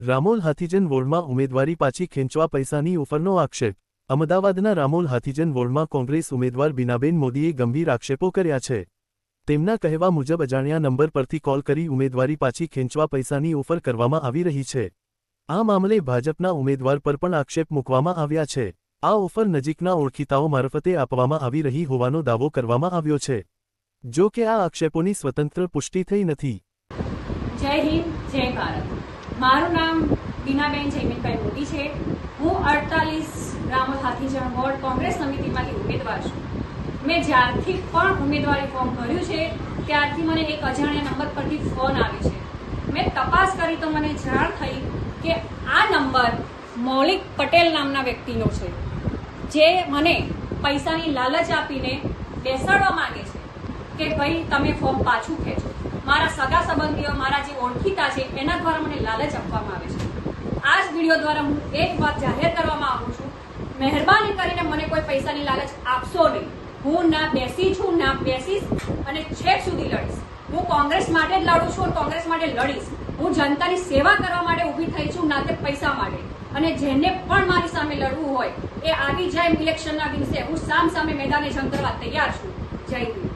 રામોલ હાથીજન વોર્ડમાં ઉમેદવારી પાછી ખેંચવા પૈસાની ઓફરનો આક્ષેપ। અમદાવાદના રામોલ હાથીજન વોર્ડમાં કોંગ્રેસ ઉમેદવાર બીનાબેન મોદીએ ગંભીર આક્ષેપો કર્યા છે। તેમના કહેવા મુજબ અજાણ્યા નંબર પરથી કોલ કરી ઉમેદવારી પાછી ખેંચવા પૈસાની ઓફર કરવામાં આવી રહી છે। આ મામલે ભાજપના ઉમેદવાર પર પણ આક્ષેપ મૂકવામાં આવ્યા છે। આ ઓફર નજીકના ઓળખીતાઓ મારફતે આપવામાં આવી રહી હોવાનો દાવો કરવામાં આવ્યો છે। જો કે આ આક્ષેપોની સ્વતંત્ર પુષ્ટિ થઈ નથી। જય હિન્દ, જય ભારત। મારું નામ બીનાબેન જયમીનભાઈ મોદી છે। હું 48 રામોલ હાથીજણ વોર્ડ કોંગ્રેસ સમિતિમાંથી ઉમેદવાર છું। મેં જ્યારથી પણ ઉમેદવારી ફોર્મ ભર્યું છે ત્યારથી મને એક અજાણ્યા નંબર પરથી ફોન આવે છે। મેં તપાસ કરી તો મને જાણ થઈ કે આ નંબર મૌલિક પટેલ નામના વ્યક્તિનો છે, જે મને પૈસાની લાલચ આપીને બેસાડવા માંગે છે કે ભાઈ તમે ફોર્મ પાછું ખેંચો। મારા સગા સંબંધીઓ, મારા જે ઓળખીતા છે એના દ્વારા મને લાલચ આપવામાં આવે છે। આ જ વિડીયો દ્વારા હું એક વાત જાહેર કરવા માંગુ છું, મહેરબાની કરીને મને કોઈ પૈસાની લાલચ આપશો નહીં। હું ના બેસી છું, ના બેસીશ અને છેક સુધી લડીશ। હું કોંગ્રેસ માટે જ લડું છું, કોંગ્રેસ માટે લડીશ। હું જનતાની સેવા કરવા માટે ઊભી થઈ છું, ના તે પૈસા માટે। અને જેને પણ મારી સામે લડવું હોય એ આવી જાય ઇલેક્શનના દિવસે, હું સામે મેદાને જંગ કરવા તૈયાર છું। જય હિન્દ।